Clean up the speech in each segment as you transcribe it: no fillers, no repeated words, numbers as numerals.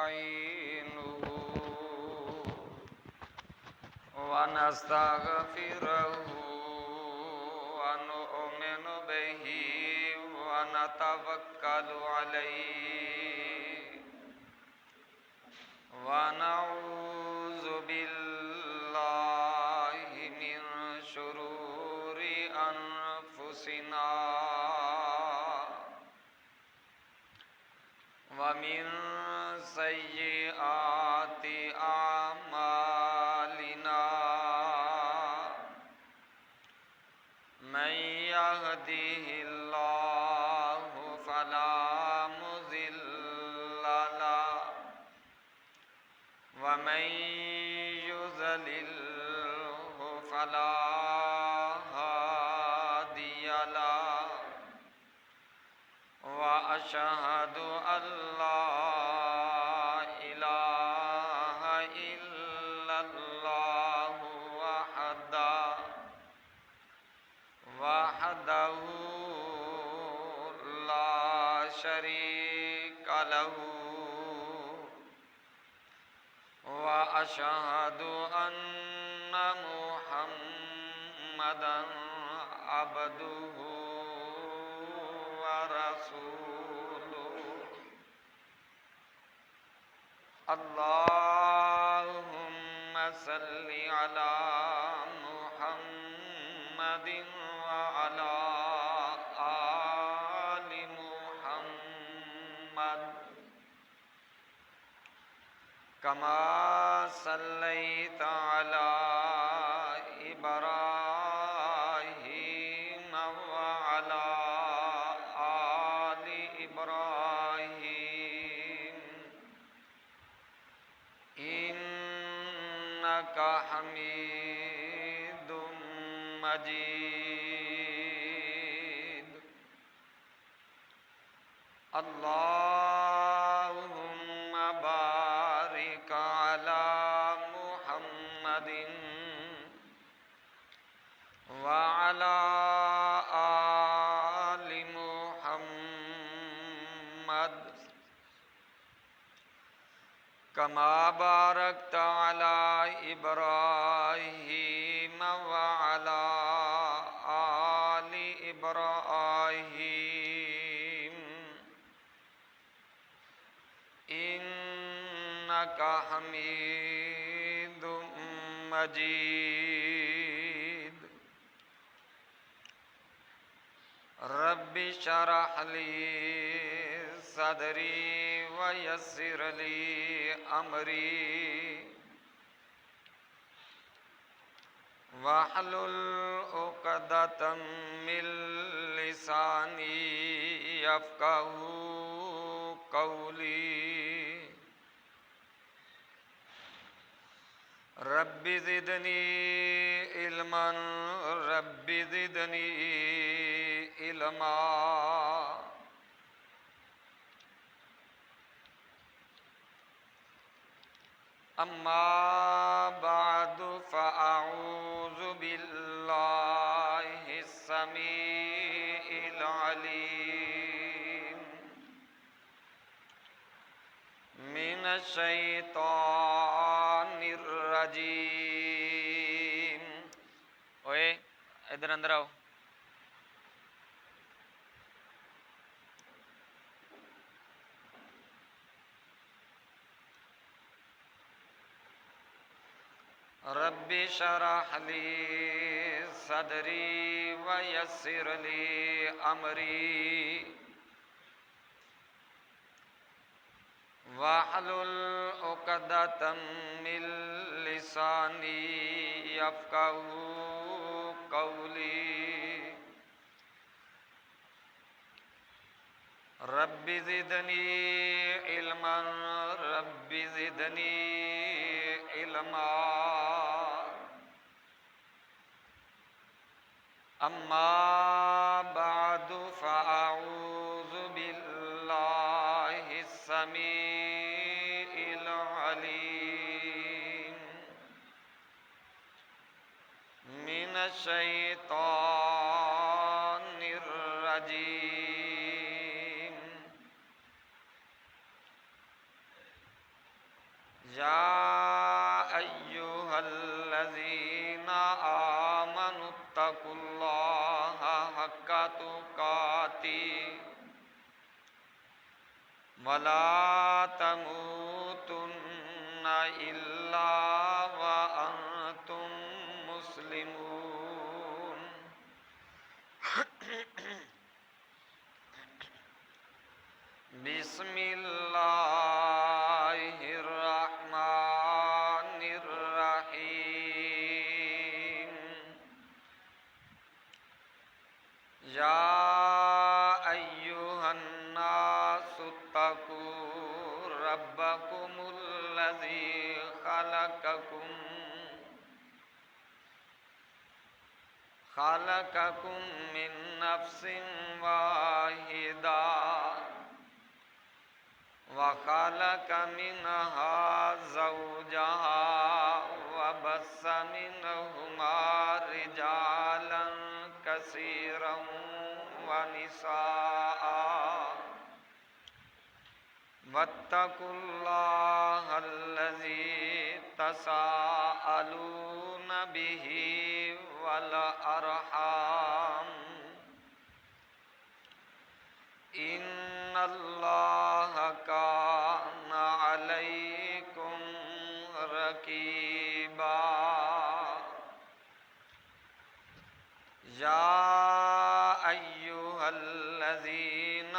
ونستعينه ونستغفره ونؤمن به ونتوكل عليه ونعوذ بالله من شرور أنفسنا ومن سيئات أعمالنا من يهده الله فلا مضل له ومن يضلله فلا هادي له وأشهد أن لا إله إلا الله وحده لا شريك له وأشهد أن محمدًا عبده ورسوله اللهم صل على محمد وعلى آل محمد كما صليت على إبراهيم وعلى آل إبراهيم إنك حميد مجيد اللهم بارك على محمد وعلى آل محمد كما باركت على إبراهيم وعلى آل إبراهيم إنك حميد مجيد رب اشرح لي صدري ويسر لي أمري واحلل عقدة من لساني يفقهوا قولي رب زدني علما رب زدني علما أما بعد فأعوذ بالله السميع العليم من الشيطان الرجيم اوئے ادھر اندر آؤ رب اشرح لي صدري ويسر لي أمري واحلل عقدة من لساني يفقهوا قولي رب زدني علما رب زدني علما أما بعد فأعوذ بالله السميع العليم من الشيطان الرجيم اتقوا الله حق تقاته ولا تموتن إلا وأنتم مسلمون بسم الله الرحمن الرحيم يا أيها الناس اتقوا ربكم الذي خلقكم من نفس واحدة وخلق منها زوجها وبث منهما رجالا كثيرا ونساء واتقوا الله الذي تساءلون به والأرحام إن الله كان عليكم رقيبا يا أيها الذين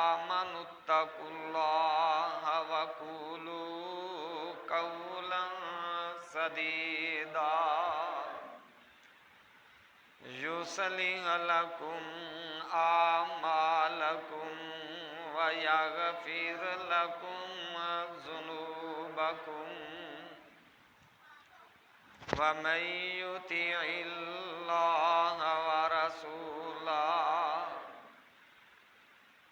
آمنوا اتقوا الله وقولوا قولا سديدا يصلح لكم أعمالكم ويغفر لكم ذنوبكم ومن يطع الله ورسوله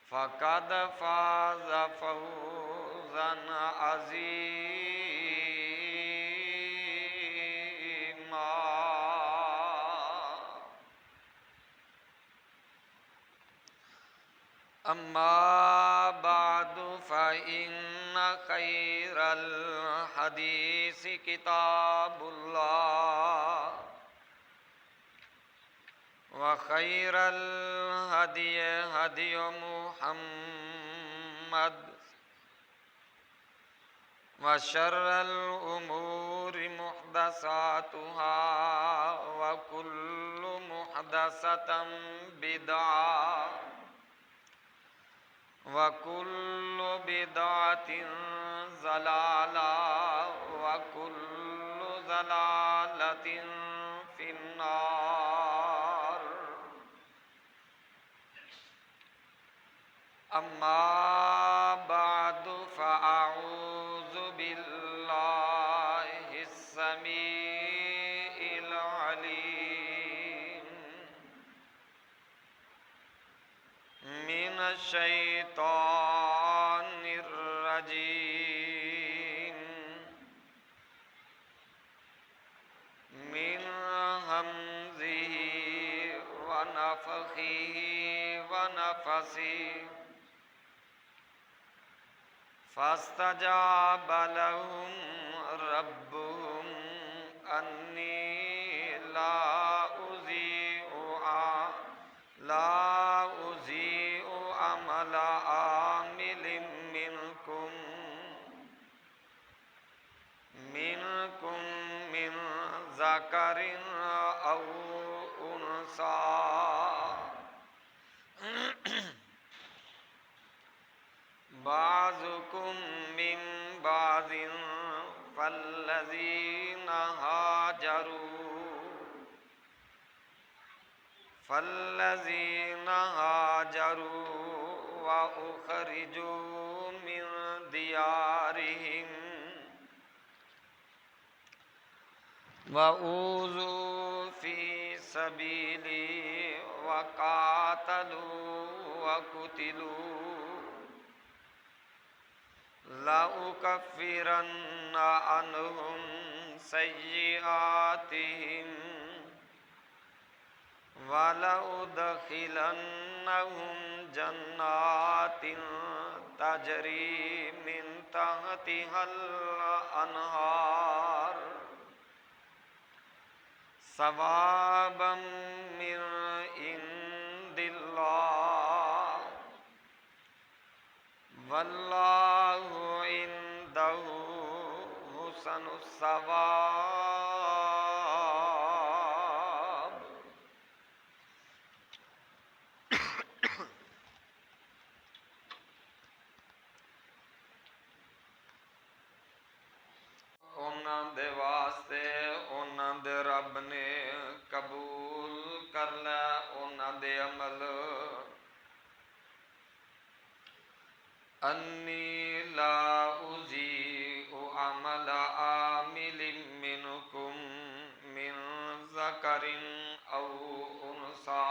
فقد فاز فوزا عظيما أما بعد فإن خير الحديث كتاب الله وخير الهدي هدي محمد وشر الأمور محدثاتها وكل محدثة بدعة وكل بدعة ضلالة وكل ضلالة في النار أما بعد فأعوذ بالله السميع العليم من الشيطان الرجيم من همزه ونفخه ونفسه فاستجاب لهم ربهم أني لا أضيع عمل عامل منكم من ذكر أو أنثى بعضكم من بعض فالذين هاجروا وأخرجوا من ديارهم وأوذوا في سبيلي وقاتلوا وقتلوا لأكفرن عنهم سيئاتهم وَلَأُدْخِلَنَّهُمْ جَنَّاتٍ تَجْرِي مِنْ تَحْتِهَا الْأَنْهَارُ ثوابا من عند اللہ واللہ عنده حسن الثواب۔ انہاں دے واسطے انہاں دے رب نے قبول کر لے انہاں دے عمل۔ انی لا اضیع عمل عامل منکم من ذکر او انثی،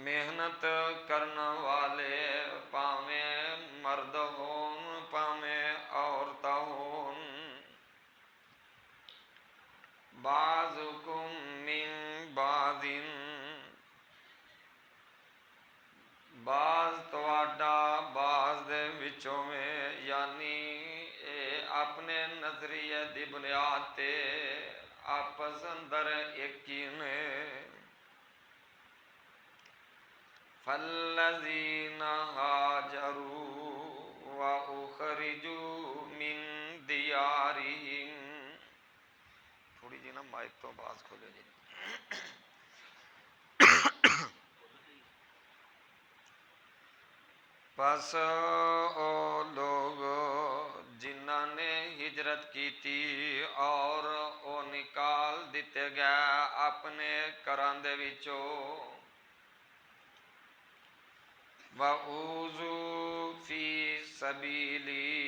محنت کرنا والے پاویں مرد ہون پاویں عورت ہون، بعضکم من بعض، بعض تواڈا بعض دے وچوں میں، یعنی اے اپنے نظریے دی بنیاد تے آپس اندر ایک ہی نے۔ فالذین ہاجروا واخرجوا من دیارہم، تھوڑی جی نا مائک تو باز کھولے جی۔ پس او لوگ جنہاں نے ہجرت کی تھی اور او نکال دیتے گئے اپنے گھراں دے وچوں، وَأُوذُوا فِي سَبِيلِي،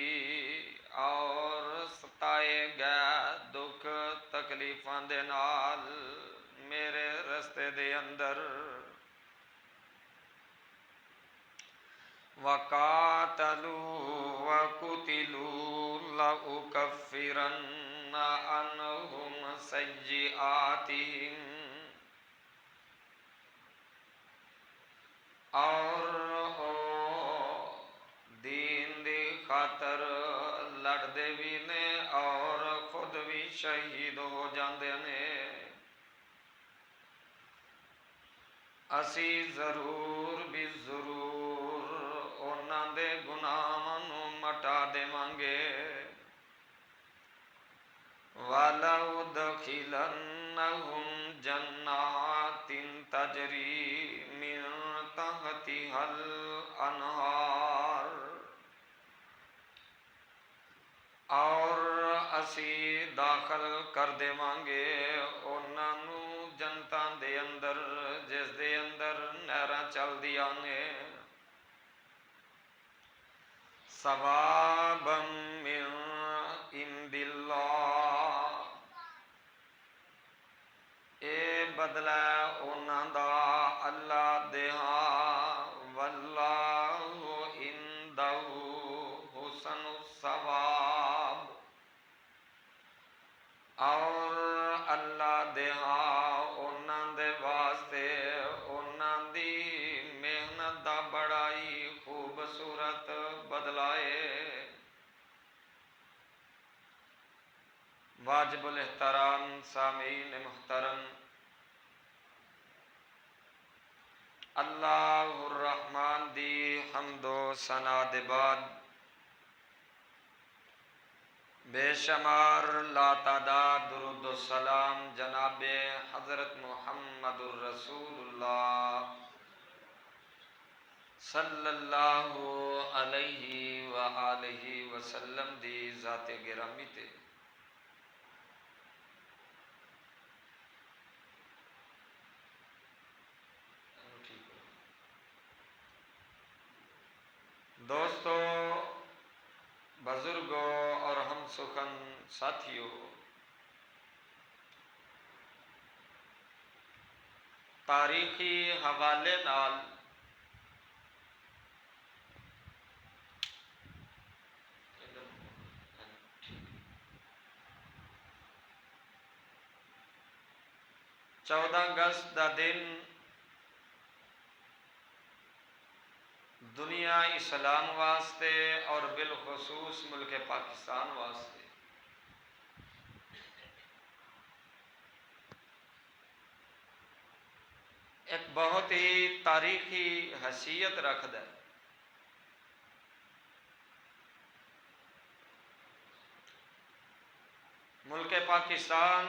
اور ستائے گئے دکھ تکلیفاں دے نال میرے رستے دے اندر، وَقَاتَلُوا وَقُتِلُوا لَأُكَفِّرَنَّ عَنْهُمْ سَيِّئَاتِهِمْ، اور دین دی خاطر لڑدے بھی نے اور خود بھی شہید ہو جاندے نے۔ اسی ضرور بھی ضرور انہاں دے گناہاں نوں مٹا دیواں گے، وَلَأُدْخِلَنَّهُمْ جَنَّاتٍ تَجْرِي مِن تَحْتِهَا الْأَنْهَارُ، اور اسی داخل کر دیواں گے انہاں نوں جنتاں دے اندر جس دے اندر نہراں چل دیاں نے، ثوابا من عند اللہ، اے بدلہ انہاں دا اللہ دے ہاں، واللہ عنده حسن الثواب، اور اللہ دے ہاں انہاں دے واسطے انہاں دی محنت دا بڑا ہی خوبصورت بدلہ ہے۔ واجب الاحترام سامعین محترم، اللہ الرحمن دی حمد و ثنا دے بعد بے شمار لا تعداد درود و سلام جناب حضرت محمد الرسول اللہ صلی اللہ علیہ وآلہ وسلم دی ذات گرامی تے۔ دوستو، بزرگوں اور ہم سخن ساتھیوں، تاریخی حوالے نال 14 اگست دا دن دنیا اسلام واسطے اور بالخصوص ملک پاکستان واسطے ایک بہت ہی تاریخی حیثیت رکھتا ہے۔ ملک پاکستان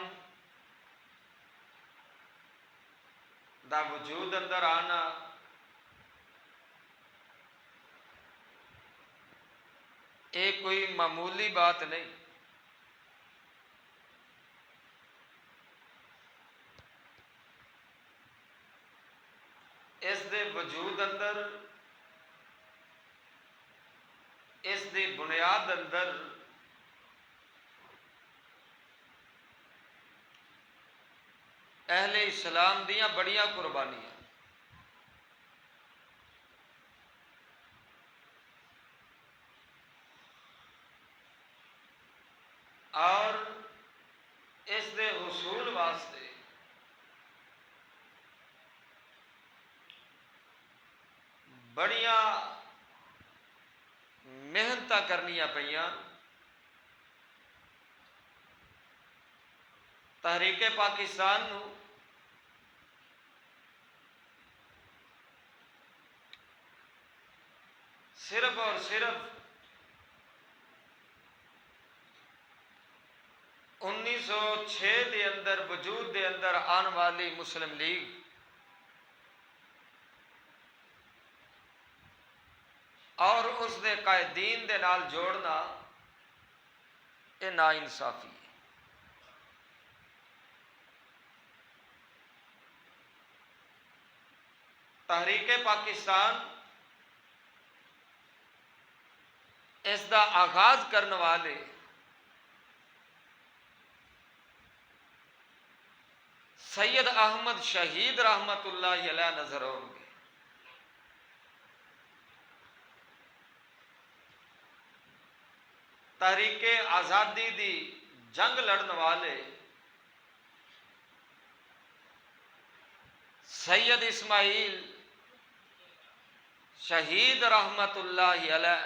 دا وجود اندر آنا یہ کوئی معمولی بات نہیں۔ اس دے وجود اندر، اس دی بنیاد اندر اہل اسلام دیاں بڑیاں قربانیاں، اور اس دے حصول واسطے بڑیاں محنتاں کرنیاں پیاں۔ تحریک پاکستان نو صرف اور صرف 1906 دے اندر وجود دے اندر آن والی مسلم لیگ اور اس دے قائدین دے نال جوڑنا یہ ناانصافی ہے۔ تحریک پاکستان اس دا آغاز کرنے والے سید احمد شہید رحمت اللہ علیہ نظر ہوں گے۔ تحریک آزادی دی جنگ لڑن والے سید اسماعیل شہید رحمت اللہ علیہ،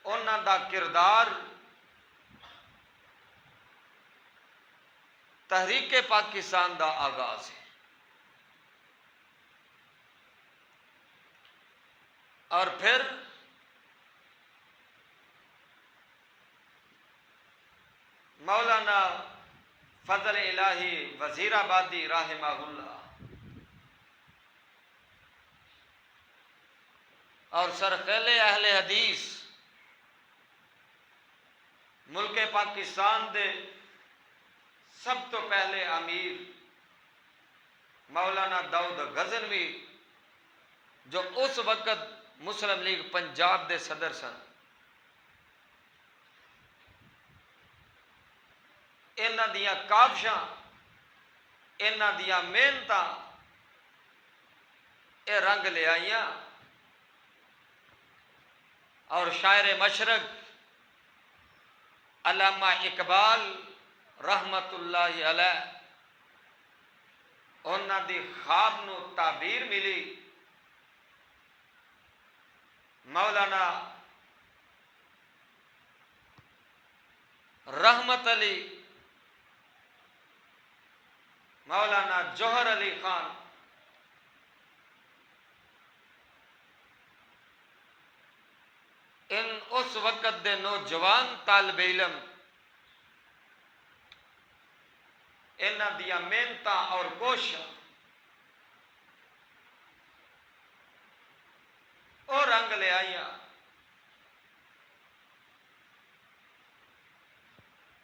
انہاں دا کردار تحریک پاکستان دا آغاز ہے، اور پھر مولانا فضل الہی وزیر آبادی رحمہ اللہ اور سرخیل اہل حدیث ملک پاکستان دے سب تو پہلے امیر مولانا داؤد غزنوی، جو اس وقت مسلم لیگ پنجاب دے صدر سن، انہاں دیاں کاوشاں، انہاں دیاں محنتاں اے رنگ لے آئیاں، اور شاعر مشرق علامہ اقبال رحمت اللہ علیہ انہاں دی خواب نو تعبیر ملی۔ مولانا رحمت علی، مولانا جوہر علی خان، ان اس وقت دے نوجوان طالب علم انہاں دیاں محنتاں اور کوششاں او رنگ لے آئیاں،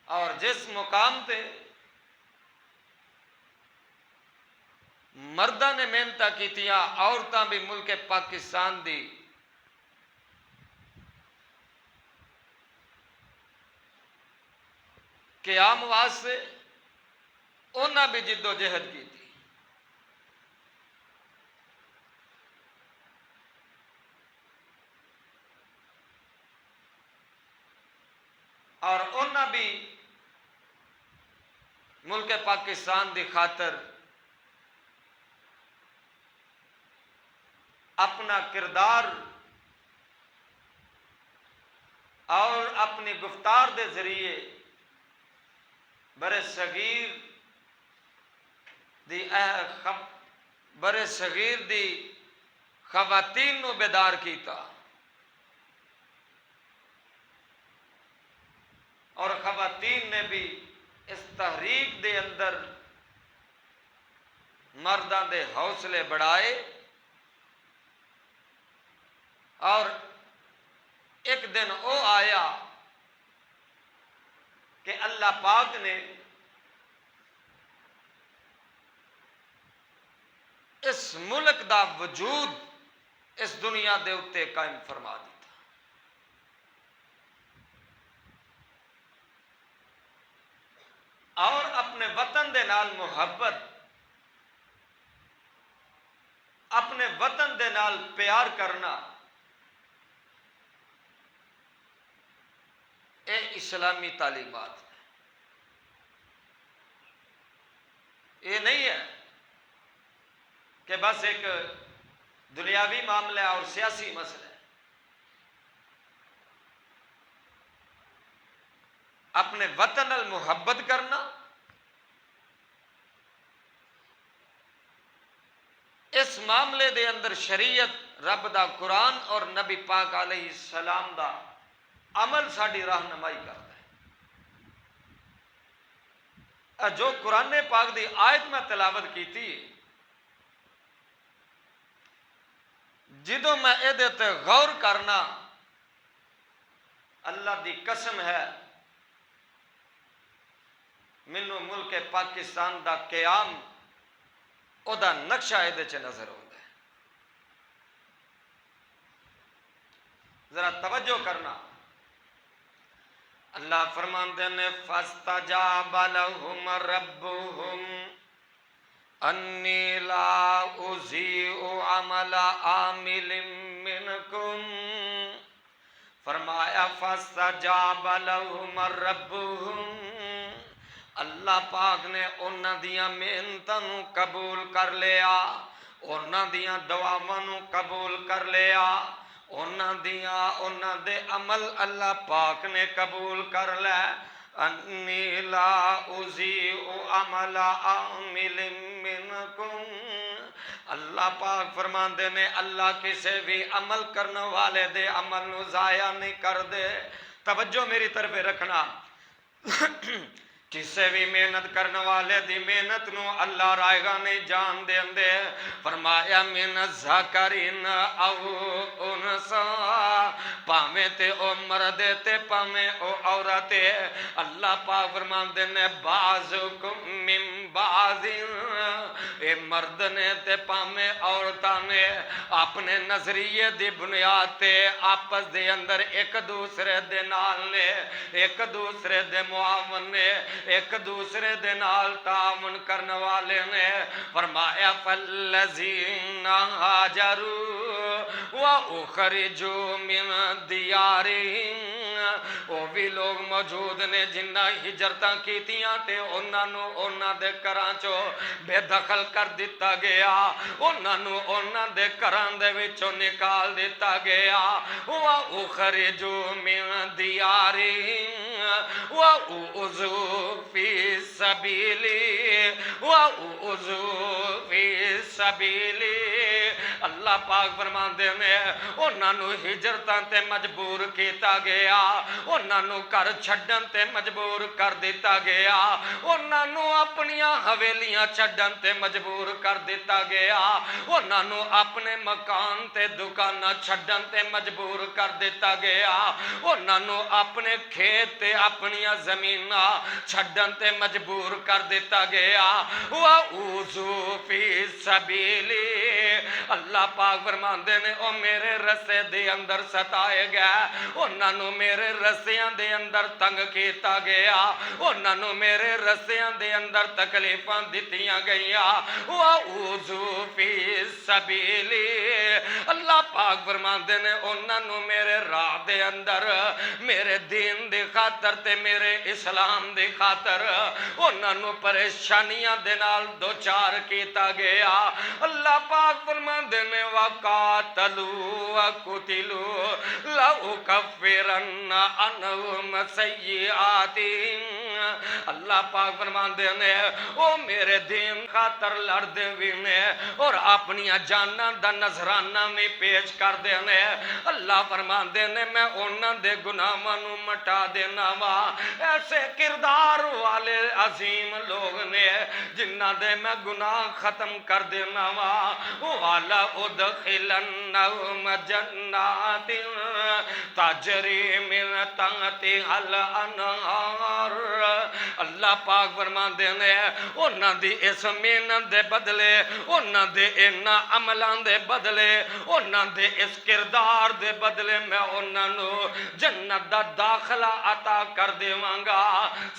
اور جس مقام تے مرداں نے محنتاں کیتیاں، عورتاں بھی ملک پاکستان دی قیام واسطے انہاں بھی جد و جہد کی تھی، اور انہاں بھی ملک پاکستان دی خاطر اپنا کردار اور اپنی گفتار دے ذریعے برصغیر دی برے صغیر دی خواتین نو بیدار کیتا، اور خواتین نے بھی اس تحریک دے اندر مرداں دے حوصلے بڑھائے، اور ایک دن او آیا کہ اللہ پاک نے اس ملک دا وجود اس دنیا دے اتے قائم فرما دیتا، اور اپنے وطن دے نال محبت، اپنے وطن دے نال پیار کرنا، اے اسلامی تعلیمات ہے۔ یہ نہیں ہے کہ بس ایک دنیاوی معاملہ اور سیاسی مسئلہ ہے۔ اپنے وطن نال محبت کرنا، اس معاملے دے اندر شریعت رب دا قرآن اور نبی پاک علیہ السلام دا عمل ساڈی رہنمائی کرتا ہے۔ جو قرآن پاک دی آیت میں تلاوت کیتی، جدوں میں اے تے غور کرنا، اللہ دی قسم ہے مینوں ملک پاکستان دا قیام او دا نقشہ اے چ نظر آتا ہے۔ ذرا توجہ کرنا، اللہ فرماندے نے فاستجاب لهم ربهم انی لا اضیع عمل عامل منکم، فرمایا فاستجاب لهم ربهم، اللہ پاک نے انہاں دیاں محنتاں نو قبول کر لیا، انہاں دیاں دعاواں نو قبول کر لیا، انہاں دے عمل اللہ پاک نے قبول کر لے۔ انی لا اضیع عمل عامل منکم، اللہ پاک فرماندے نے اللہ کسے بھی عمل کرنے والے دے عمل نو ضائع نہیں کر دے۔ توجہ میری طرف رکھنا، کسے بھی محنت کرنے والے دی محنت نو اللہ رائے گا نہیں جان دے اندے۔ فرمایا من ذکرین او انسا، پاویں تے او مرد تے پاویں او عورت، اللہ پاک فرماندے نے بعضکم من بعض، اے مرد نے تے پاویں عورتاں نے اپنے نظریے دی بنیاد تے آپس دے اندر ایک دوسرے دے نال نے، ایک دوسرے دے معاون نے، ایک دوسرے دے نال تعاون کرنے والے نے۔ فرمایا فالذین ہاجروا واخرجوا من دیارہم، وہ بھی لوگ موجود نے جنہ ہجرتاں کیتیاں تے انہاں نو انہاں دے گھراں چوں بے دخل کر دیتا گیا، انہاں نو انہاں دے گھراں دے وچوں نکال دیتا گیا۔ واخرجوا من دیارہم وَأُوذُوا فِي سَبِيلِي وَأُوذُوا فِي سَبِيلِي، اللہ پاک فرماندے نے انہاں نو ہجرتاں تے مجبور کیتا گیا، انہاں نو گھر چھڈن تے مجبور کر دیتا گیا، انہاں نو اپنیاں حویلیاں چھڈن تے مجبور کر دیتا گیا، انہاں نو اپنے مکان تے دکاناں چھڈن تے مجبور کر دیتا گیا، انہاں نو اپنے کھیت تے اپنیاں زمیناں چھڈن تے مجبور کر دیتا گیا۔ وَأُوذُوا فِي سَبِيلِي، اللہ پاک فرماندے نے او میرے رسے دے اندر ستائے گئے، انہاں نو میرے رسیاں دے اندر تنگ کیتا گیا، انہاں نو میرے رسیاں دے اندر تکلیفاں دتیاں گئیاں۔ وَأُوذُوا فِي سَبِيلِي، اللہ پاک فرماندے نے انہاں نو میرے راہ دے اندر میرے دین دی خاطر تے میرے اسلام دی خاطر انہاں نو پریشانیاں دے نال دو چار کیتا گیا۔ اللہ پاک فرماندے نے وَقَاتَلُوا وَقُتِلُوا لَأُكَفِّرَنَّ عَنْهُمْ سَيِّئَاتِهِمْ اللہ پاک فرماندے نے او میرے دین خاطر لڑدے بھی نے اور اپنی جاناں دا نذرانہ بھی پیش کر دے نے اللہ فرماندے نے میں انہاں دے گناہاں نو مٹا دینا وا ایسے کردار والے عظیم لوگ نے جنہ دے میں گناہ ختم کر دینا وا والا ادخلنہم جنات تجری من تحتہا الانہار اللہ پاک فرماندے نے انہاں دی اس محنت دے بدلے انہاں دے انہاں عملاں دے بدلے انہاں دے اس کردار دے بدلے میں انہاں نو جنت دا داخلہ عطا کر دیواں گا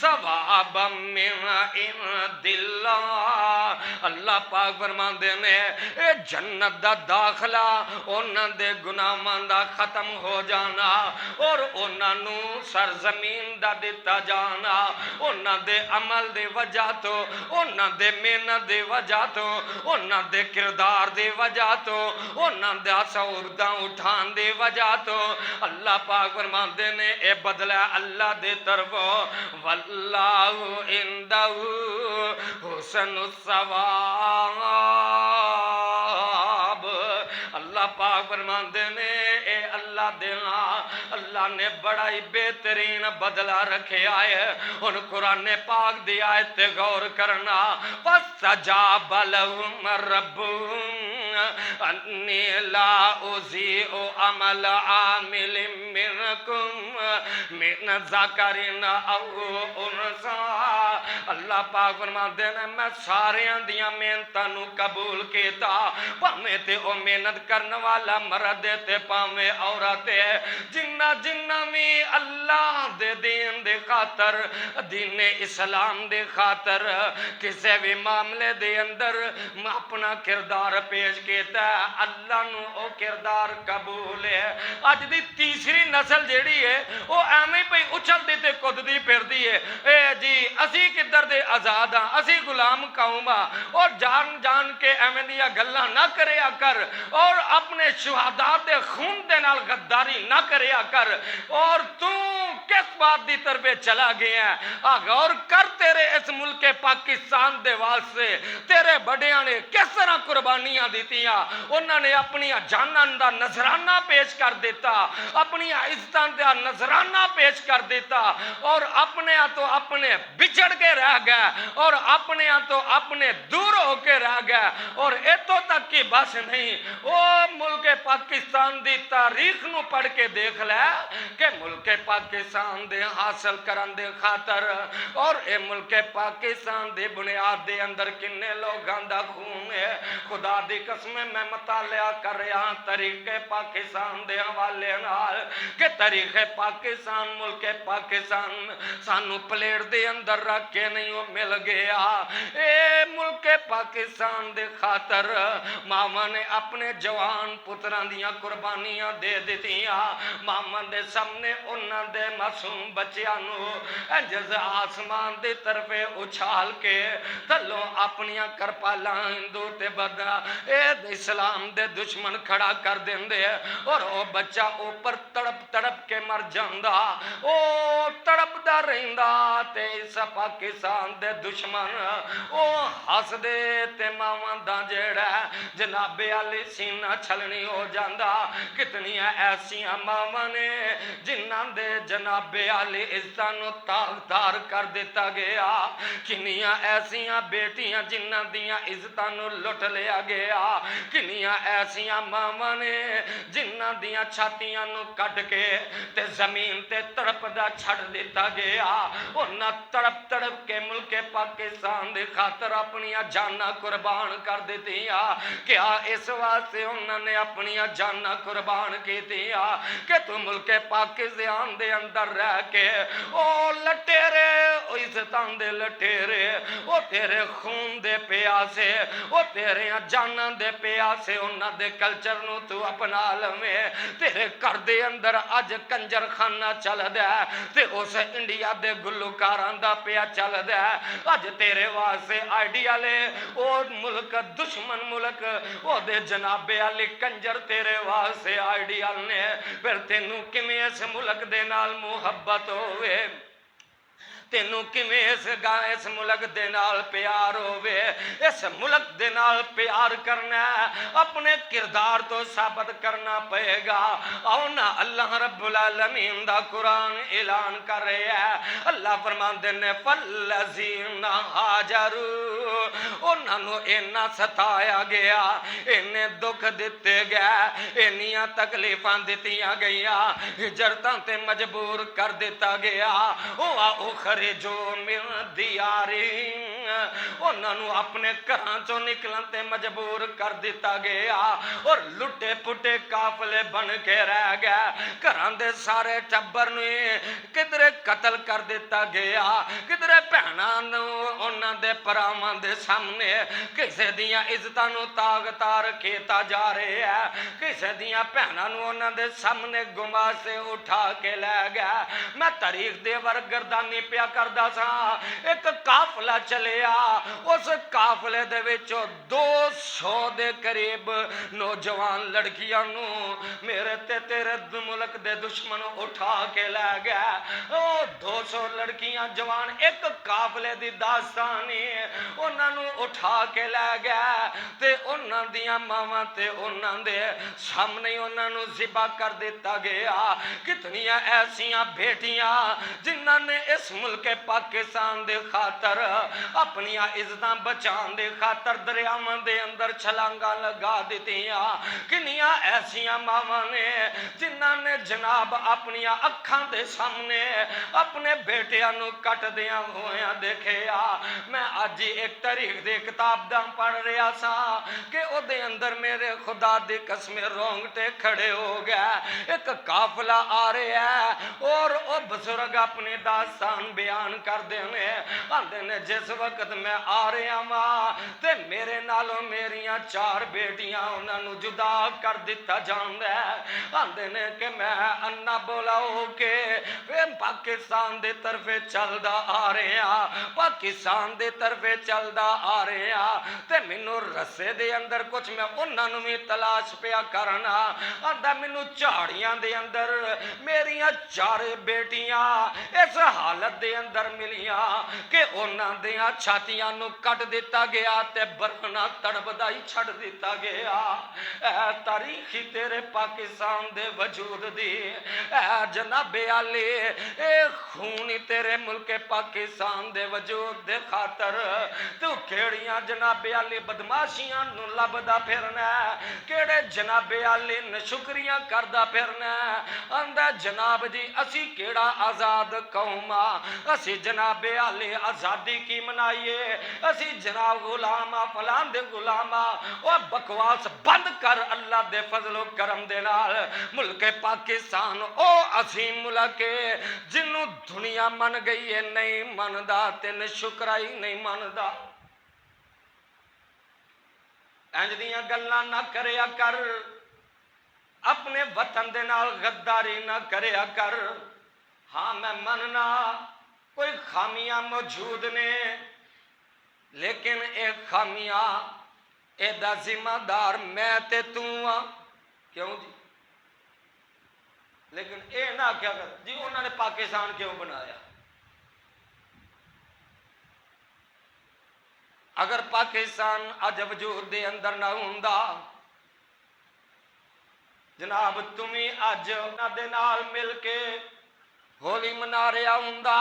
ثوابا من عند اللہ اللہ پاک فرماندے نے اے جنت دا داخلہ انہاں دے گناہاں دا ختم ہو جانا اور انہاں نو سرزمین دا دتا جانا انہاں دے عمل دے وجہ تو انہاں دے محنت دے وجہ تو انہاں دے کردار دے وجہ تو انہاں دے سعوداں اٹھان دے وجہ تو اللہ پاک فرماندے نے اے بدلہ اللہ دے طرفوں واللہ عندہ حسن الثواب اللہ پاک فرماندے نے اے اللہ دینا اللہ نے بڑا ہی بہترین بدلہ رکھے آئے ان قرآن پاک دی آیت تے غور کرنا فَاسْتَجَابَ لَهُمْ رَبُّهُمْ أَنِّي لَا أُضِيعُ عَمَلَ عَامِلٍ مِّنكُم مِّن ذَكَرٍ أَوْ أُنثَىٰ اللہ پاک فرماندے نے میں ساریاں دیاں محنتاں نو قبول کیتا پاویں تے او محنت کرن والا مرد تے پاویں عورت جنہ جنہ بھی اللہ دے دین دے خاطر دین اسلام دے خاطر کسے بھی معاملے دے اندر اپنا کردار پیش کیتا ہے اللہ نو او کردار قبول ہے اج دی تیسری نسل جیڑی ہے او ایویں پئی اچھل دی تے کددی پھردی ہے اے جی اسی کدھر دے آزاد ہاں اسی غلام قوم ہاں اور جان جان کے ایویں دیاں گلاں نہ کریا کر اور اپنے شہداء دے خون دے نال غداری نہ کریا کر اور تو کس بات دی طرف چلا گیا ہے غور کر تیرے اس ملک پاکستان دے واسطے تیرے بڑیاں نے کس طرح قربانیاں دیتیاں انہوں نے اپنی جاناں دا نذرانہ پیش کر دیتا اپنی عزتاں دا نذرانہ پیش کر دیتا اور اپنے تو اپنے بچڑ کے رہ گئے اور اپنے تو اپنے دور ہو کے رہ گئے اور اتوں تک کی بس نہیں وہ ملک پاکستان دی تاریخ نو پڑھ کے دیکھ لے کہ ملک پاکستان دے حاصل کرن دے خاطر اور اے ملک پاکستان دے بنیاد دے اندر کنے لوگاں دا خون ہے خدا دی قسم میں مطالعہ کر رہا تاریخ پاکستان دے حوالے نال کہ تاریخ پاکستان ملک پاکستان سانو پلیٹ دے اندر رکھ کے نہیں وہ مل گیا اے ملک پاکستان دے خاطر ماما نے اپنے جوان پتران دیاں قربانیاں دے دیتیاں ماما دے سامنے انہاں دے معصوم بچیاں نو جز آسمان دی طرف اچھال کے تھلوں اپنیاں کرپالاں ہندو تے بدنا اے اسلام دے دشمن کھڑا کر دیندے اور او بچہ اوپر تڑپ تڑپ کے مر جاندا او تڑپ دا رہندا تے اس پاکستان دے دشمن او ہس دے تے ماواں دا جیڑا جناب علی سینہ چھلنی ہو جاندا کتنی ایسیاں ماواں نے جنہاں دے جناب علی عزتاں نو تاغدار کر دیتا گیا کنیاں ایسیاں بیٹیاں جنہاں دیاں عزتاں نو لٹ لیا گیا کنیاں ایسیاں ماواں نے جنہاں دیاں چھاتیاں نو کٹ کے تے زمین تے تڑپ دا چھڑ دیتا گیا انہاں تڑپ تڑپ کے ملک پاکستان دے خاطر اپنی جاناں قربان کر دیتیاں کیا اس واسطے انہوں نے اپنی جاناں قربان کی دیا کہ تو ملک پاکستان دے اندر رہ کے او لٹیرے او عزتان دے لٹیرے او تیرے خون دے پیاسے او تیرے جاناں دے پیاسے انہوں دے کلچر نو تو اپنا لمے تیرے کر دے اندر اج کنجر خانہ چل دے تے اس انڈیا دے گلوکاران دا پیا چل دے اج تیرے واسطے آئیڈیا لے او ملک دشمن ملک او دے جناب علی کنجر تیرے واسطے آئیڈیال نے پھر تینوں کیویں اس ملک دے نال محبت ہوئے تینوں کیویں اس ملک دے نال پیار ہووے اس ملک دے نال پیار کرنا ہے اپنے کردار تو ثابت کرنا پئے گا آؤ نا اللہ رب العالمین دا قرآن اعلان کر رہے ہیں اللہ فرماندے نے فالذین ہاجروا انہاں نو اینا ستایا گیا انہیں دکھ دتے گئے انیاں تکلیفاں دتیاں گئیاں ہجرتاں تے مجبور کر دیتا گیا اخرجو من دیارہم انہاں نو اپنے گھراں چوں نکلن تے مجبور کر دیتا گیا اور لٹے پٹے قافلے بن کے رہ گئے گھراں دے سارے ٹبر نو کدھرے قتل کر دیتا گیا کدھرے بہناں نو انہاں دے پراواں دے سامنے کسے دیاں عزتاں نو تاغ تار کیتا جا رہے ہے کسے دیاں بہناں نو انہاں دے سامنے گما سے اٹھا کے لے گیا میں تاریخ دے ورگردانی پیا کردا سا ایک قافلہ چلیا اس قافلے دے وچوں 200 دے قریب نوجوان لڑکیاں نو میرے تے تیرے ملک دے دشمن اٹھا کے لے گیا 200 لڑکیاں جوان ایک قافلے دی داستانی انہاں نو اٹھا کے لے گیا تے انہاں دیاں ماواں تے انہاں دے سامنے انہاں نو ذبح کر دیتا گیا کتنیاں ایسیاں بیٹیاں جنہاں نے اس ملک پاکستان دے خاطر اپنی عزتاں بچان دے خاطر دریاواں دے اندر چھلانگاں لگا دیتیاں کنیاں ایسیاں ماواں نے جنہاں نے جناب اپنی اکھاں دے سامنے اپنے بیٹیاں نو کٹ دیاں ہویاں دیکھیا میں اج ایک تاریخ دے کتاب دا پڑھ رہا سا کہ او دے اندر میرے خدا دی قسم رونگٹے کھڑے ہو گئے ایک قافلہ آ رہا ہے اور او بزرگ اپنی داستان بیان کر دینے آندے نے جس وقت میں آ رہا ماں تے میرے نالوں میریاں 4 بیٹیاں انہاں نو جدا کر دیتا جاندے آندے نے کہ میں انا بولا ہو کے پاکستان دے طرفے چلدا آ رہا پاکستان دے طرفے چلدا آ رہا تے مینوں رسے دے اندر کچھ میں انہاں نو بھی تلاش پیا کرنا آندا مینوں جھاڑیاں دے اندر میریاں 4 بیٹیاں اس حالت دے اندر ملیاں کہ انہاں دیاں چھاتیاں نو کٹ دیتا گیا تے برنا تڑپدا ہی چھڑ دیتا گیا اے تاریخی تیرے پاکستان دے وجود دی اے جناب علی اے خونی تیرے ملک پاکستان دے وجود دے خاطر تو کیڑیاں جناب علی بدماشیاں نو لبدا پھرنا کیڑے جناب علی نشکریاں کردا پھرنا آندا جناب جی اسی کیڑا آزاد قوم اسی جناب علی آزادی کی منائیے اسی جناب غلام فلان دے غلام او بکواس بند کر اللہ دے فضل و کرم دے نال ملک پاکستان او عظیم ملک جنوں دنیا من گئی ہے نہیں مندا تے شکرائی نہیں مندا انج دیاں گلاں نہ کریا کر اپنے وطن دے نال غداری نہ کریا کر ہاں میں مننا کوئی خامیاں موجود نے لیکن ایک خامیاں اے دا ذمہ دار میں تے تو ہاں کیوں جی لیکن اے نہ کیا کر جی انہوں نے پاکستان کیوں بنایا اگر پاکستان اج وجود دے اندر نہ ہوندا جناب تمہیں اج انہاں دے نال مل کے ہولی منا رہا ہوندا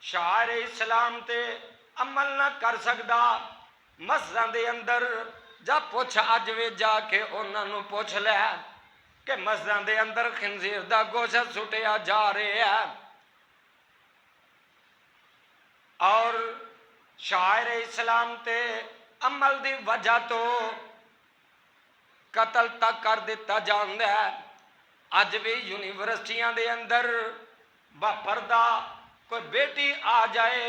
شاعر اسلام تے عمل نہ کر سکدا مسجداں دے اندر جا پوچھ اج وی جا کے انہاں نو پوچھ لے کہ مسجداں دے اندر خنزیر دا گوشت سٹیا جا رہا ہے اور شاعر اسلام تے عمل دی وجہ تو قتل تک کر دیتا جاندا ہے اج بھی یونیورسٹیاں دے اندر با پردہ کوئی بیٹی آ جائے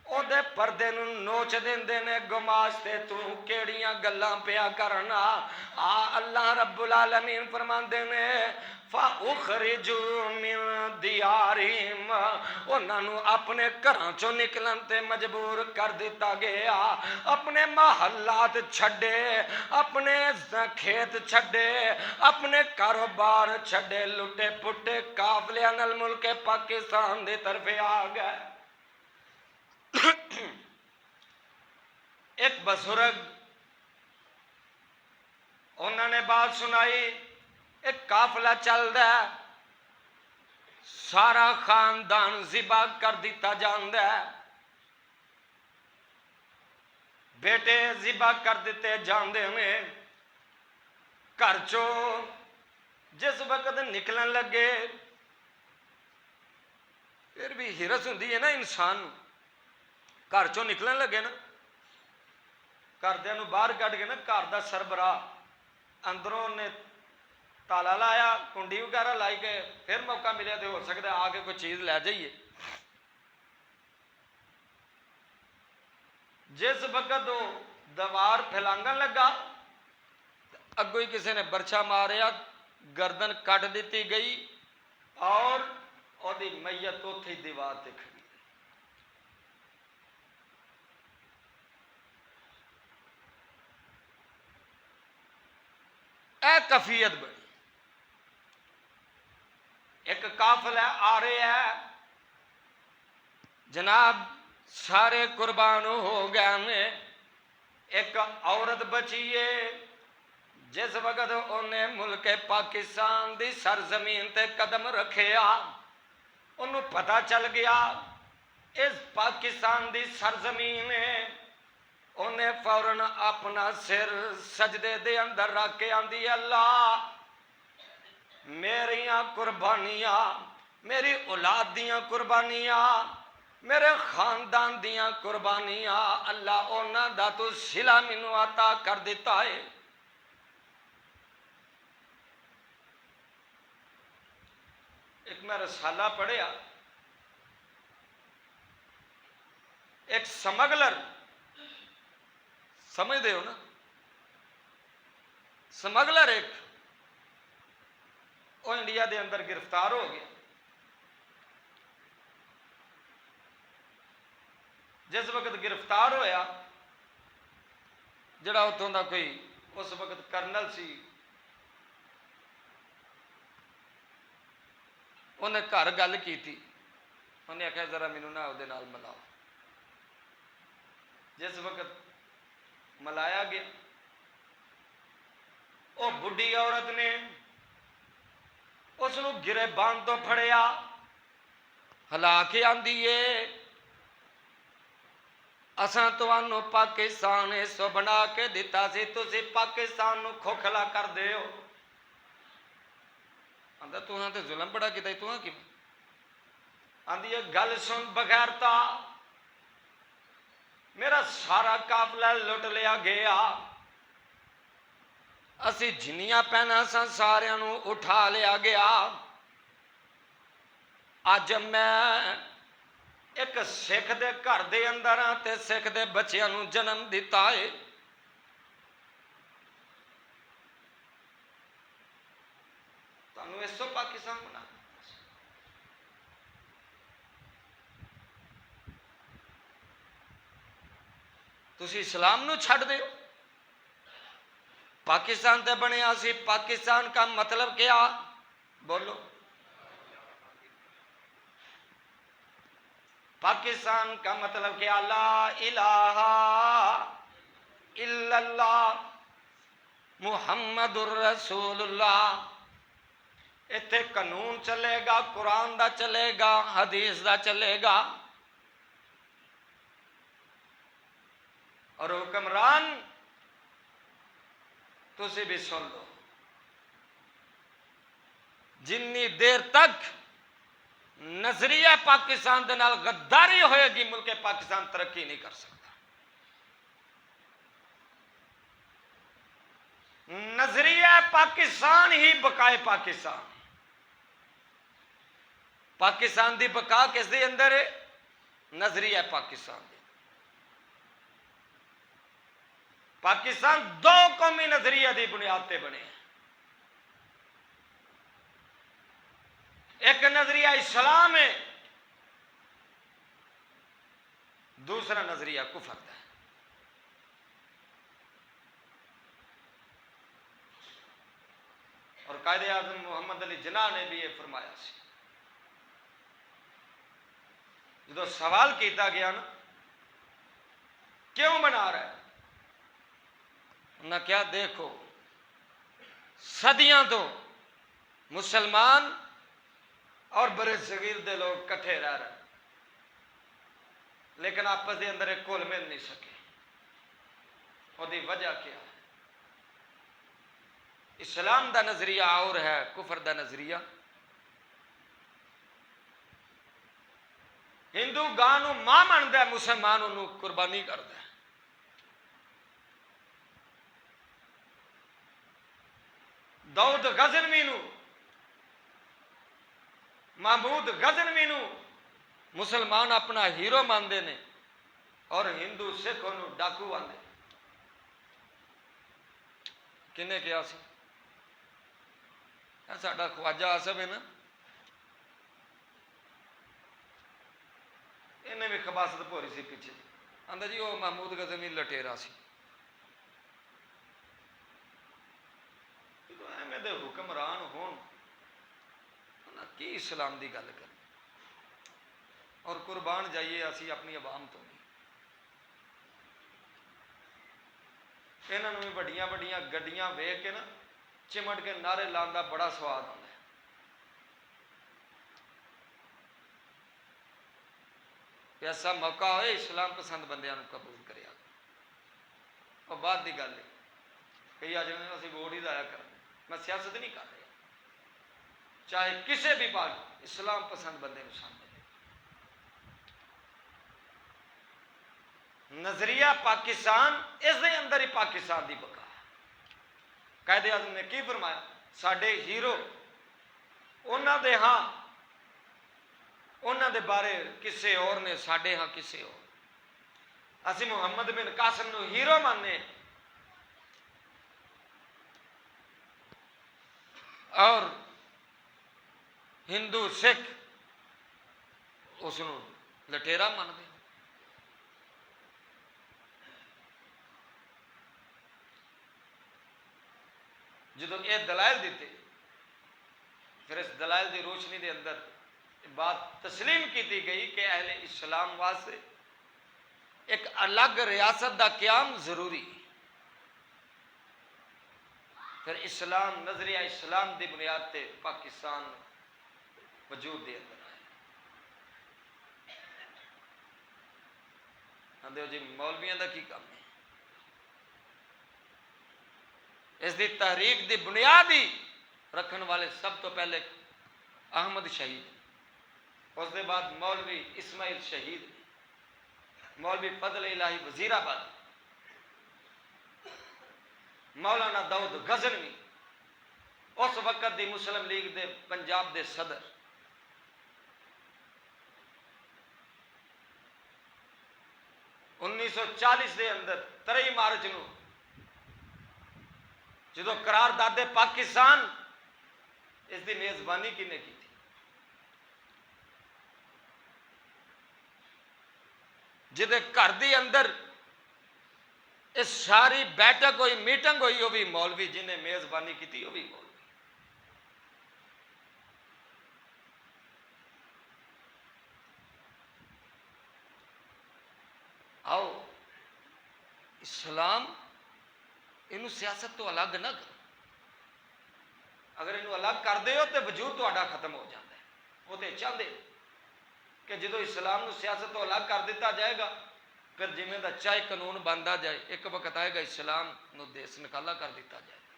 او دے پردے نو نوچ دیندے نے گماشتے تو کیڑیاں گلاں پیا کرنا اللہ رب العالمین فرماندے نے فَأُخْرِجُوا مِن دِيَارِهِمْ انہاں نو اپنے گھراں چوں نکلن تے مجبور کر دیتا گیا اپنے محلات چھڈے اپنے کھیت چھڈے اپنے کاروبار چھڈے لٹے پٹے قافلے نال ملک پاکستان دی طرف آ گئے ایک بزرگ انہوں نے بات سنائی، ایک قافلہ چل رہا ہے، سارا خاندان ذبح کر دیتا جاندا ہے، بیٹے ذبح کر دیتے جاندے ہیں، گھر چو جس وقت نکلن لگے، پھر بھی ہرس ہوندی ہے نا انسان، گھر چو نکلن لگے نا، گھردیاں نو باہر کڈ کے نا گھر دا سربراہ اندروں نے تالا لایا، کنڈی وغیرہ لائی کے، پھر موقع ملے تو ہو سکتا ہے آ کے کوئی چیز لے جائیے۔ جس وقت وہ دیوار پھیلانگن لگا، اگوں ہی کسی نے برچھا ماریا، گردن کٹ دیتی گئی اور دی میت اتھی دیوار تے کھڑی۔ اے کفیت بنی، ایک قافلہ آ رہے ہے، جناب سارے قربان ہو گئے ہیں، ایک عورت بچی ہے، جس وقت انہیں ملک پاکستان دی سرزمین تے قدم رکھیا، انہوں پتہ چل گیا اس پاکستان دی سرزمین ہے، انہیں فوراً اپنا سر سجدے دے اندر رکھ کے آندی، اللہ میریاں قربانیاں، میری اولاد دیاں قربانیاں، میرے خاندان دیاں قربانیاں، اللہ اونا دا تو صلہ مینوں عطا کر دیتا ہے۔ ایک میں رسالہ پڑھیا، ایک سمگلر، سمجھ دے ہو نا، سمگلر ایک وہ انڈیا دے اندر گرفتار ہو گیا، جس وقت گرفتار ہویا، جڑا اتوں دا کوئی اس وقت کرنل سی، انہیں گھر گل کی تھی، انہیں آخیا ذرا مینوں نہ وہ نال ملاؤ، جس وقت ملایا گیا، وہ بڈھی عورت نے اس گرے بان تو پھڑیا، ہلا کے آندی ہے اساں تانوں پاکستان سو بنا کے دیتا سی، تسی پاکستان نو کھوکھلا کر دے ہو۔ آندا تُہاں تے ظلم بڑا کیتا، تُہاں کی آندی ہے گل سن بغیرتا، میرا سارا قافلہ لٹ لیا گیا، اسی جنیاں پہنا سا ساریاں نو اٹھا لیا گیا، اج میں ایک سکھ دے گھر دے اندر ہاں تے سکھ دے بچیاں نو جنم دیتا ہے۔ تانوں اس تو پاکستان بنا تسی اسلام نو چھڈ دیو، پاکستان تے بنیا سی، پاکستان کا مطلب کیا؟ بولو، پاکستان کا مطلب کیا؟ لا الہ الا اللہ محمد الرسول اللہ۔ اتنے قانون چلے گا، قرآن دا چلے گا، حدیث دا چلے گا، اور حکمران تسی بھی سن لو، جنی دیر تک نظریہ پاکستان دے نال غداری ہوئے گی، ملک پاکستان ترقی نہیں کر سکتا۔ نظریہ پاکستان ہی بقائے پاکستان، پاکستان دی بقا کس دے اندر ہے؟ نظریہ پاکستان دی۔ پاکستان دو قومی نظریہ دی بنیاد تے بنے، ایک نظریہ اسلام ہے، دوسرا نظریہ کفر ہے۔ اور قائد اعظم محمد علی جناح نے بھی یہ فرمایا سی، جدو سوال کیتا گیا نا کیوں بنا رہا ہے، نہ کیا دیکھو صدیاں تو مسلمان اور برے صغیر دے لوگ کٹھے رہ رہے لیکن آپس دے اندر ایک گھل مل نہیں سکے. اور دی وجہ کیا ہے؟ اسلام دا نظریہ اور ہے کفر دا نظریہ. ہندو گاں نو ماں منتا ہے مسلمان انہوں قربانی کرتا ہے. داؤد غزنوی نو محمود غزنوی نو مسلمان اپنا ہیرو مانتے ہیں اور ہندو سکھ انہوں ڈاکو آتے. کنے کیا سی ساڈا خواجہ آصف ہے نا انہیں بھی خباست پوری سی پیچھے آندا جی وہ محمود غزنوی لٹیرا سی. ایویں دے حکمران ہون کی اسلام دی گل کر اور قربان جائیے اسی اپنی عوام تو نہیں. انہوں نے بڑیاں بڑیاں گڈیاں ویکھ کے نا چمٹ کے نعرے لانا بڑا سواد آتا ہے. ایسا موقع ہوئے اسلام پسند بندیاں نو قبول کریا اور بعد دی گل ہے کئی آ جانے اسی ووٹ ہی ضائع کر میں سیاست نہیں کر رہا چاہے کسی بھی پارٹی اسلام پسند بندے نو سامنے نظریہ پاکستان اس دے اندر ہی پاکستان دی بقا. قائد اعظم نے کی فرمایا ساڈے ہیرو انہاں دے ہاں انہاں دے بارے کسے اور نے ساڈے ہاں کسے اور. اسی محمد بن قاسم نو ہیرو ماننے اور ہندو سکھ اس نو لٹیرا مانتے. جدو یہ دلائل دیتے پھر اس دلائل دی روشنی دے اندر بات تسلیم کی گئی کہ اہل اسلام واسطے ایک الگ ریاست دا قیام ضروری. پھر اسلام نظریہ اسلام دی بنیاد تے پاکستان وجود دے اندر آئے. آندے جی مولویاں دا کی کام ہے اس دی تحریک دی بنیاد ہی رکھن والے سب تو پہلے احمد شہید اس دے بعد مولوی اسماعیل شہید مولوی فضل الہی وزیر آباد مولانا داؤد غزنوی اس وقت دی مسلم لیگ دے پنجاب دے صدر. انیس سو چالیس دے اندر 23 مارچ نو جدو قرار دادے پاکستان اس دی میزبانی کنے کی تھی جدے گھر دی اندر اس ساری بیٹھک ہوئی میٹنگ ہوئی وہ بھی مولوی جنہیں میزبانی کی تھی وہ بھی مولوی. آؤ اسلام انہوں سیاست تو الگ نہ کرو. اگر انہوں الگ کر دے ہو تو وجود تہاڈا ختم ہو جاتا ہے. وہ تو چاہتے کہ جدو اسلام نو سیاست تو الگ کر دیتا جائے گا پھر جنہیں دا چاہے قانون بنتا جائے ایک وقت آئے گا اسلام نو دیس نکالا کر دیتا جائے گا.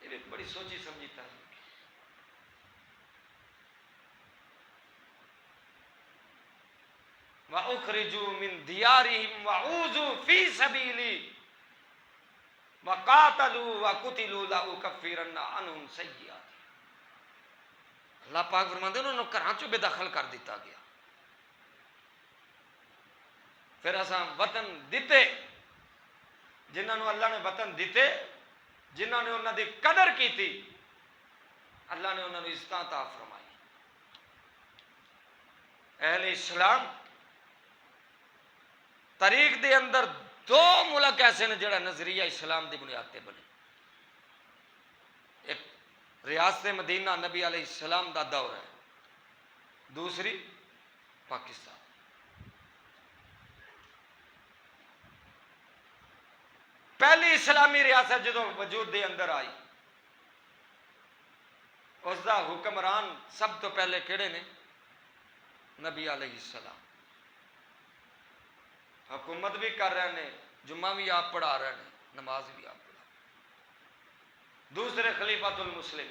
یہ ایک بڑی سوچی سمجھی تحریک. وَأُخْرِجُوا مِن دِيَارِهِمْ وَعُوذُوا فِي سَبِيلِي وَقَاتَلُوا وَقُتِلُوا لَأُكَفِّرَنَّ عَنْهُمْ سَيِّئَاتِهِمْ. اللہ پاک فرماتے ہیں انہوں نے گھراں چوں بے دخل کر دیتا گیا. پھر اساں وطن دیتے جنہوں نے اللہ نے وطن دیتے جنہوں نے انہوں دی قدر کی تھی اللہ نے انہوں نے عزت عطا فرمائی. اہل اسلام تاریخ دے اندر 2 ملک ایسے نے جڑا نظریہ اسلام دی بنیاد تے بنے. ایک ریاست مدینہ نبی علیہ السلام دا دور ہے دوسری پاکستان. پہلی اسلامی ریاست جدو وجود دے اندر آئی اس دا حکمران سب تو پہلے کہڑے نے؟ نبی علیہ السلام. حکومت بھی کر رہے ہیں، جمعہ بھی آپ پڑھا رہے ہیں، نماز بھی آپ پڑھا. دوسرے خلیفۃ المسلم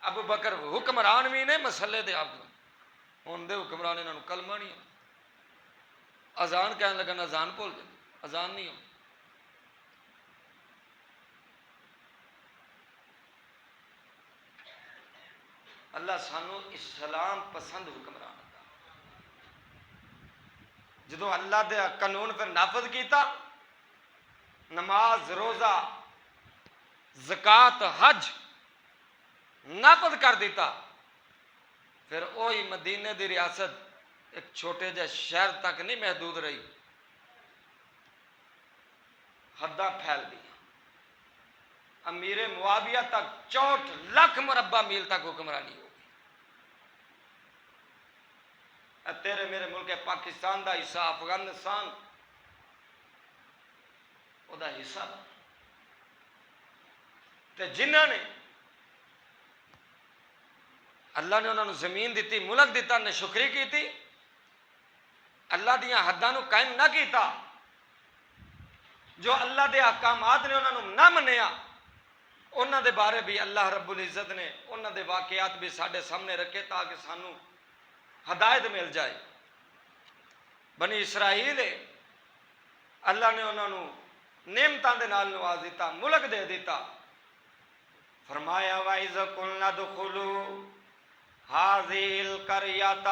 ابو بکر حکمران بھی نے مسلے دے. آپ ہوں دے حکمران انہوں نے کلمہ نہیں ہو. اذان کہنے لگا اذان بھول گئے، اذان نہیں ہو. اللہ سانو اسلام پسند حکمران دا. جدو اللہ دے قانون پر نافذ کیتا، نماز روزہ زکات حج نافذ کر دیتا، پھر وہی مدینے دی ریاست ایک چھوٹے جے شہر تک نہیں محدود رہی، حداں پھیل دی. امیر معاویہ تک 64 لاکھ مربع میل تک حکمرانی ہو گئی. تیرے میرے ملک پاکستان دا حصہ، افغانستان او دا حصہ. تے جنہاں نے اللہ نے انہوں نے زمین دیتی، ملک دیتا، نے شکری کی تھی، اللہ دیاں حداں نو قائم نہ کیتا، جو اللہ دے احکامات نے انہوں نے نہ منیا، انہوں دے بارے بھی اللہ رب العزت نے انہوں دے واقعات بھی ساڈے سامنے رکھے تاکہ سانو ہدایت مل جائے. بنی اسرائیل اللہ نے انہوں نے نعمتاں دے نال نواز دیتا، ملک دے دیتا. فرمایا وَإِذْ قُلْنَا ادْخُلُوا هَٰذِهِ الْقَرْيَةَ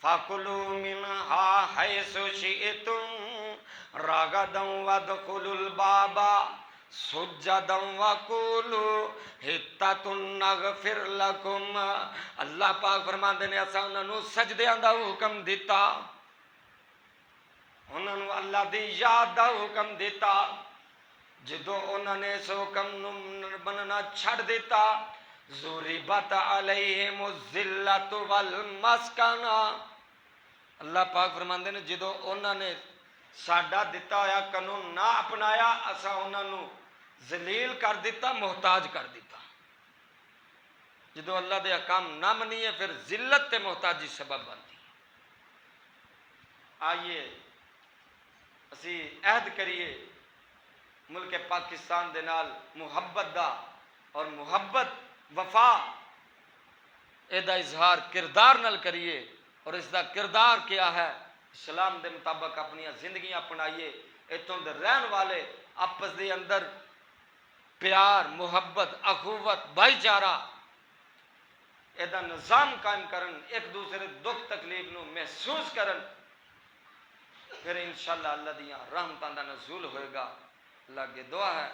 فَكُلُوا مِنْهَا حَيْثُ شِئْتُمْ رَغَدًا وَادْخُلُوا الْبَابَ سُجَّدًا وَقُولُوا حِطَّةٌ نَغْفِرْ لَكُمْ. اللہ پاک فرماندے نے اساں انہاں نوں سجدے دا حکم دیتا، انہاں نوں اللہ دی یاد دا حکم دیتا. جدو انہوں نے اس حکم نوں مننا چھڑ دیتا، ضُرِبَتْ عَلَيْهِمُ الذِّلَّةُ وَالْمَسْكَنَةُ. اللہ پاک فرماندے نے جدو انہوں نے ساڈا دتا ہویا قانون نہ اپنایا، اساں انہوں نے ذلیل کر دیتا، محتاج کر دیتا. جدو اللہ دے احکام نہ منیے پھر ذلت تے محتاجی سبب بنتی. آئیے اسی عہد کریے ملک پاکستان دے نال محبت دا، اور محبت وفا اے دا اظہار کردار نال کریے. اور اس دا کردار کیا ہے؟ اسلام دے مطابق اپنی زندگیاں اپنائیے. اتوں دے رہن والے آپس دے اندر پیار، محبت، اخوت، بھائی چارہ اے دا نظام قائم کرن، ایک دوسرے دکھ تکلیف نو محسوس کرن، پھر انشاءاللہ اللہ دیاں رحمتاں دا نزول ہوئے گا. اللہ کی دعا ہے